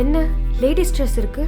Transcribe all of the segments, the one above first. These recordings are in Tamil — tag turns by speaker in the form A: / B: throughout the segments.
A: என்ன லேடிஸ் ட்ரெஸ் இருக்கு?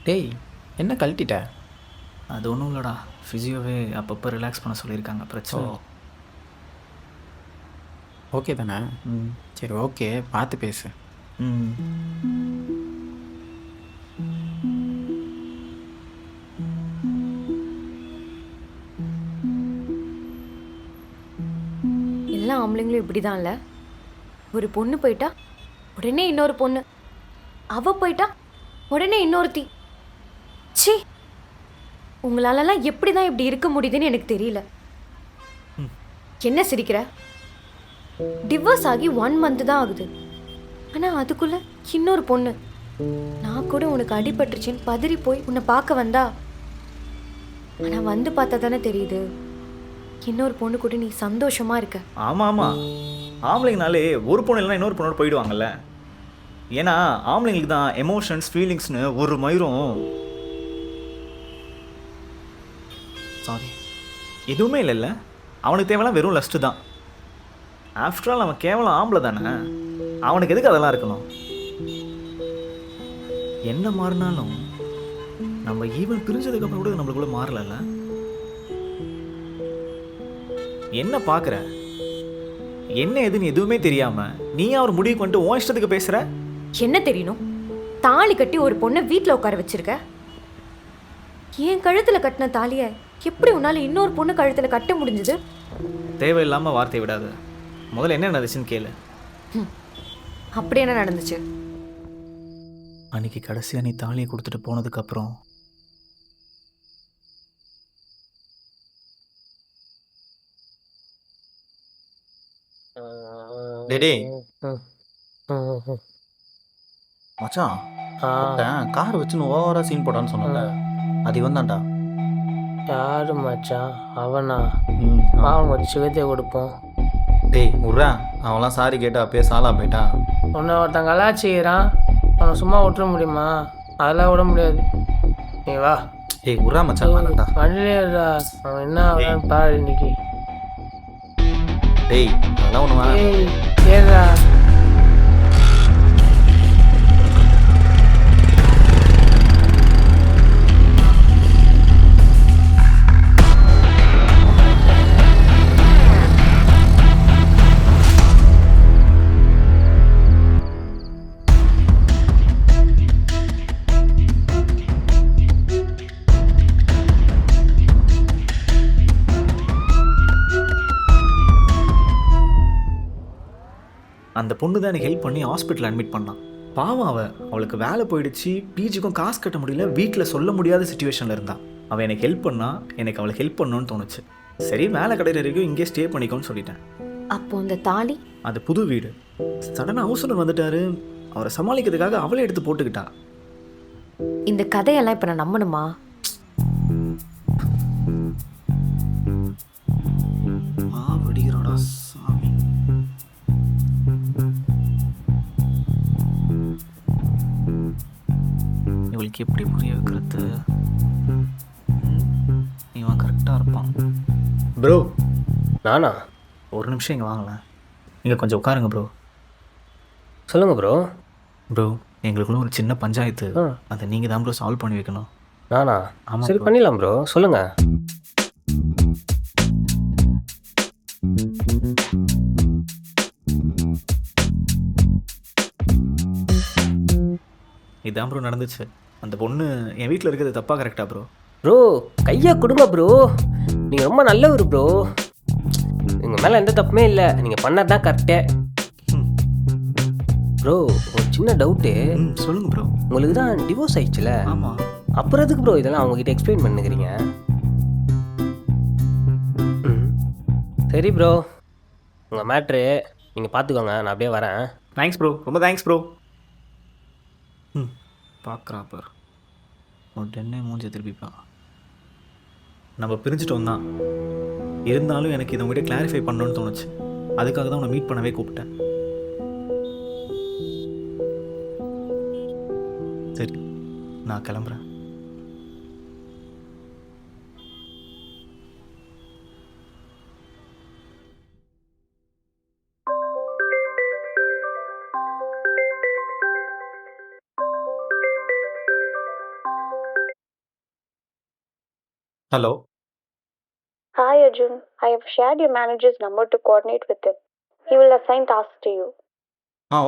B: டேய், என்ன கழட்டிட்ட?
C: அது ஒன்றும் இல்லைடா, ஃபிசியோவே அப்பப்போ ரிலாக்ஸ் பண்ண சொல்லியிருக்காங்க. பிரச்சனை
B: ஓகே தானே? சரி, ஓகே, பார்த்து பேசு.
A: எல்லா ஆம்பளைங்களும் இப்படிதான் இல்ல? ஒரு பொண்ணு போயிட்டா உடனே இன்னொரு பொண்ணு, அவ போயிட்டா உடனே இன்னொருத்தி. ச்சீ, உங்களாலலாம் எப்படிதான் இப்படி இருக்க முடியுதுன்னு எனக்கு தெரியல. என்ன சிரிக்கிற? டிவோர்ஸ் ஆகி 1 month தான் ஆகுது, ஆனா அதுக்குள்ள இன்னொரு பொண்ணு. நான் கூட உனக்கு அடிபட்டுருச்சுன்னு பதறி போய் உன்னை பார்க்க வந்தா, ஆனா வந்து பார்த்தா தானே தெரியுது இன்னொரு பொண்ணு கூட நீ சந்தோஷமா இருக்க.
C: ஆமாம் ஆமாம், ஆம்பளைங்கனாலே ஒரு பொண்ணு இல்லைனா இன்னொரு பொண்ணோட போயிடுவாங்கல்ல. ஏன்னா ஆம்பளைங்களுக்கு தான் எமோஷன்ஸ் ஃபீலிங்ஸ்னு ஒரு மயிரும் சாரி எதுவுமே இல்லைல்ல. அவனுக்கு தேவைலாம் வெறும் லஸ்ட்டு தான். ஆஃப்டர் ஆல் அவன் கேவலம் ஆம்பளை தானே, அவனுக்கு எதுக்கு அதெல்லாம் இருக்கணும்? என்ன மாறினாலும் நம்ம ஈவன் பிரிஞ்சதுக்கப்புறம் கூட நம்மளுக்குள்ள மாறலல்ல. என்ன பார்க்குற? என்ன எதுன்னு எதுவுமே தெரியாம நீ அவர் முடிவுக்கு வந்துட்டு உன் இஷ்டத்துக்கு பேசுற.
A: என்ன தெரியணும்? தாலி கட்டி ஒரு பொண்ணை வீட்டில் உட்கார வச்சிருக்க. என் கழுத்துல கட்டின தாலிய எப்படி உன்னால இன்னொரு பொண்ணு கழுத்துல கட்ட முடிஞ்சது?
C: தேவையில்லாம வார்த்தை விடாது. முதல்ல என்ன நடந்துச்சுன்னு கேளு.
A: அப்படி என்ன நடந்துச்சு?
C: அன்னைக்கு கடைசியா நீ தாலியை கொடுத்துட்டு போனதுக்கு அப்புறம்
B: டேய்
D: மச்சான், கார் வச்சுன்னு ஓவரா சீன் போடான்னு சொன்னல, அது இவன் தான்டா.
E: யாரு மச்சான்? அவனா? பாவம், ஒரு சுகத்தை கொடுப்போம்.
D: டேய் உர்றா, அவன்லாம் சாரி கேட்டா அப்பயே சாலா போயிட்டான்.
E: உன்னை ஒருத்தன் கலாச்சிக்கிறான், அவனை சும்மா விட்டுற முடியுமா? அதெல்லாம் விட முடியாது. நீ வா.
D: டேய் உர்றா மச்சான், வேணாம்டா.
E: வண்டியிலடா, அவன் என்ன ஆகுறான்னு பாரு இன்னைக்கு.
D: டேய் அதெல்லாம் ஒன்று வேணாம்.
E: ஏய் ஏறா.
C: அந்த பொண்ணு தான் எனக்கு ஹெல்ப் பண்ணி ஹாஸ்பிட்டல் அட்மிட் பண்ணான். பாவம் அவளுக்கு வேலை போயிடுச்சு, பிஜிக்கும் காசு கட்ட முடியல, வீட்டில் சொல்ல முடியாத சுச்சுவேஷனில் இருந்தான். அவன் எனக்கு ஹெல்ப் பண்ணா, எனக்கு அவளுக்கு ஹெல்ப் பண்ணணும்னு தோணுச்சு. சரி, வேலை கிடைக்கிற வரைக்கும் இங்கே ஸ்டே பண்ணிக்கோன்னு சொல்லிட்டேன்.
A: அப்போ அந்த தாலி?
C: அது புது வீடு. சடனாக ஹவுஸ்ல வந்துட்டாரு, அவரை சமாளிக்கிறதுக்காக அவளே எடுத்து போட்டுக்கிட்டா.
A: இந்த கதையெல்லாம் இப்போ நான் நம்பணுமா?
C: விடுகிறோடா சாமி. இவளுக்கு எப்படி புரிய வைக்கிறது? இவன் கரெக்டாக இருப்பான். ப்ரோ.
E: நானா?
C: ஒரு நிமிஷம் இங்கே வாங்கலாம். நீங்கள் கொஞ்சம் உட்காருங்க ப்ரோ.
E: சொல்லுங்க ப்ரோ.
C: ப்ரோ, எங்களுக்குள்ள ஒரு சின்ன பஞ்சாயத்து, அதை நீங்கள் தான் ப்ரோ சால்வ் பண்ணி வைக்கணும்.
E: நானா?
C: ஆமாம்.
E: சரி, பண்ணிடலாம் ப்ரோ, சொல்லுங்க.
C: இதான் ப்ரோ நடந்துச்சு. அந்த பொண்ணு என் வீட்டில் இருக்கிறது தப்பா கரெக்டா ப்ரோ?
E: ப்ரோ கையா கொடுங்க ப்ரோ, நீங்கள் ரொம்ப நல்லவர் ப்ரோ. உங்கள் மேலே எந்த தப்புமே இல்லை, நீங்கள் பண்ணது தான் கரெக்டே. ப்ரோ ஒரு சின்ன டவுட்டு.
C: சொல்லுங்க ப்ரோ.
E: உங்களுக்கு தான் டிவோர்ஸ் ஆயிடுச்சுல?
C: ஆமாம்.
E: அப்புறம் எதுக்கு ப்ரோ இதெல்லாம் அவங்ககிட்ட எக்ஸ்பிளைன் பண்ணுகிறீங்க? சரி ப்ரோ, உங்கள் மேட்ரு நீங்கள் பார்த்துக்கோங்க, நான் அப்படியே வரேன்.
C: தேங்க்ஸ் ப்ரோ, ரொம்ப தேங்க்ஸ் ப்ரோ. ம், பார்க்குறா பார், உடனே மூஞ்சி திருப்பிப்பா. நம்ம பிரிஞ்சிட்டோம் தான், இருந்தாலும் எனக்கு இதை உங்ககிட்ட கிளாரிஃபை பண்ணணும்னு தோணுச்சு. அதுக்காக தான் உன்னை மீட் பண்ணவே கூப்பிட்டேன். சரி, நான் கிளம்புறேன்.
D: Hello.
F: Hi Arjun, I have shared your manager's number to coordinate with him. He will assign tasks to you.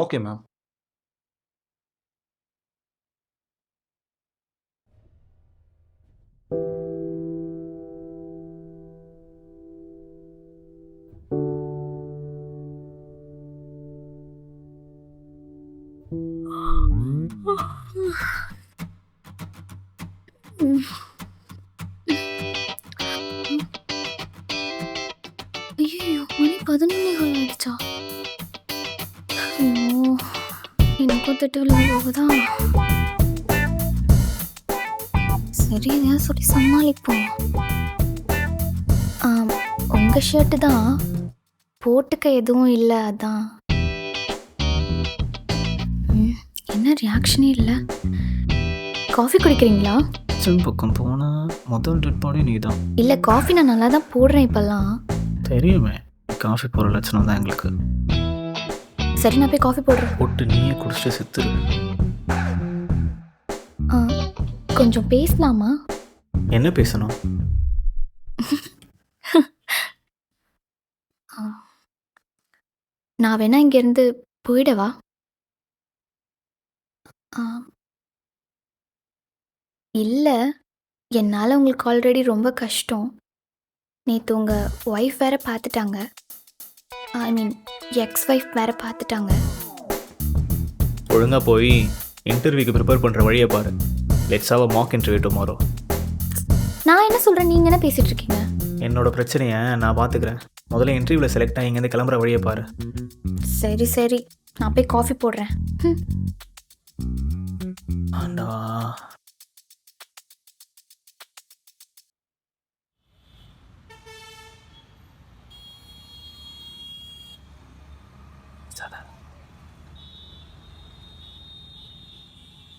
D: Okay ma'am.
F: ஐயோ, மணி 11 ஆயிடுச்சா? ஐயோ, எனக்கும் திட்டு போகுதா? சரி, எதையா சொல்லி சமாளிப்போம். உங்கள் ஷர்ட்டு தான், போட்டுக்க எதுவும் இல்லை, அதான். என்ன ரியாக்ஷனே இல்லை. காஃபி குடிக்கிறீங்களா?
C: கிச்சன் பக்கம் போனால் முதல் டெட் பாடி நீ தான்.
F: இல்லை, காஃபி நான் நல்லா தான் போடுறேன் இப்போல்லாம்.
C: தெரியுமே, காஃபி போகிற லட்சணம் தான் எங்களுக்கு.
F: சரி, நான் போய் காஃபி போடுறேன்.
C: போட்டு நீயே குடிச்சிட்டு செத்துரு.
F: கொஞ்சம் பேசலாமா?
C: என்ன பேசணும்?
F: நான் வேணா இங்கேருந்து போயிடவா? இல்லை, என்னால் உங்களுக்கு ஆல்ரெடி ரொம்ப கஷ்டம். நேற்று உங்கள் ஒய்ஃப் வேறு பார்த்துட்டாங்க. ஐ மீன் எக்ஸ் ஒய்ஃப் வேறு பார்த்துட்டாங்க.
C: ஒழுங்காக போய் இன்டர்வியூக்கு ப்ரிப்பேர் பண்ணுற வழியை பாரு. Let's have a mock interview tomorrow.
F: நான் என்ன சொல்கிறேன், நீங்கள் என்ன பேசிகிட்டு இருக்கீங்க?
C: என்னோட பிரச்சனையை நான் பார்த்துக்கிறேன். முதல்ல இன்டர்வியூவில் செலக்ட் ஆகி இங்கேருந்து கிளம்புற வழியை பாரு.
F: சரி சரி, நான் போய் காஃபி போடுறேன்.
C: ஆண்டவா.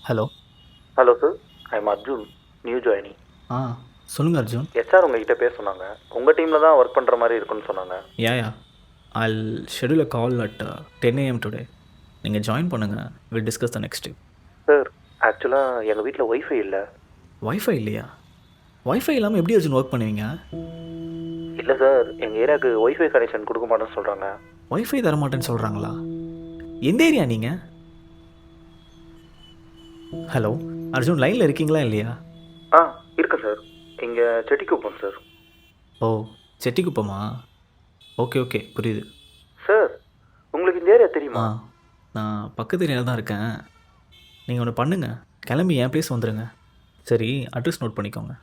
C: Hello.
D: Hello sir, I am Arjun, new joining.
C: சொல்லுங்கள் அர்ஜுன்.
D: எஸ்ஆர் உங்ககிட்ட பேச சொன்னாங்க. உங்கள் டீமில் தான் ஒர்க் பண்ணுற மாதிரி இருக்குன்னு சொன்னாங்க.
C: யா I'll schedule a call at 10 AM today. நீங்கள் ஜாயின் பண்ணுங்கள். Will discuss the next day.
D: Sir, ஆக்சுவலாக எங்கள் வீட்டில் ஒய்ஃபை இல்லை.
C: ஒய்ஃபை இல்லையா? ஒய்ஃபை இல்லாமல் எப்படி அர்ஜுன் ஒர்க் பண்ணுவீங்க?
D: இல்லை சார், எங்கள் ஏரியாவுக்கு ஒய்ஃபை கனெக்ஷன் கொடுக்க மாட்டேன்னு சொல்கிறாங்க.
C: ஒய்ஃபை தரமாட்டேன்னு சொல்கிறாங்களா? எந்த ஏரியா நீங்கள்? ஹலோ அர்ஜுன், லைனில் இருக்கீங்களா இல்லையா?
D: இருக்கேன் சார், இங்கே செட்டிக்குப்பம் சார்.
C: ஓ, செட்டிக்குப்பமா? ஓகே ஓகே, புரியுது.
D: சார், உங்களுக்கு இந்த ஏரியா தெரியுமா?
C: நான் பக்கத்து ஏரியாவில் தான் இருக்கேன். நீங்கள் ஒன்று பண்ணுங்கள், கிளம்பி என் பிளேஸ் வந்துடுங்க. சரி, அட்ரஸ் நோட் பண்ணிக்கோங்க.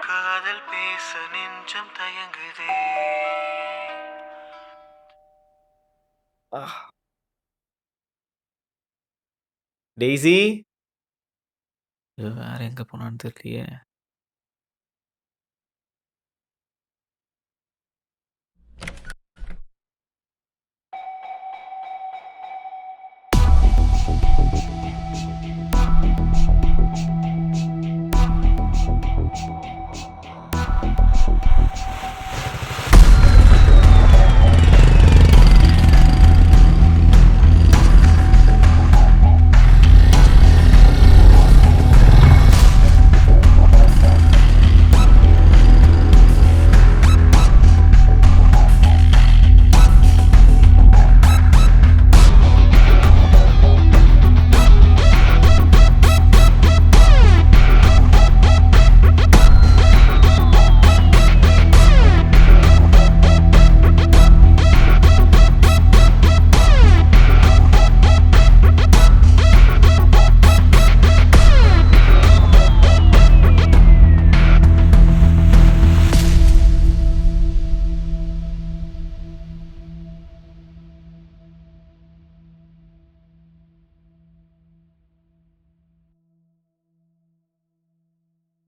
G: காதல் பேச நெஞ்சம் தயங்குதே.
C: டெய்ஸி வேறு எங்கே போனான்னு தெரியலையே.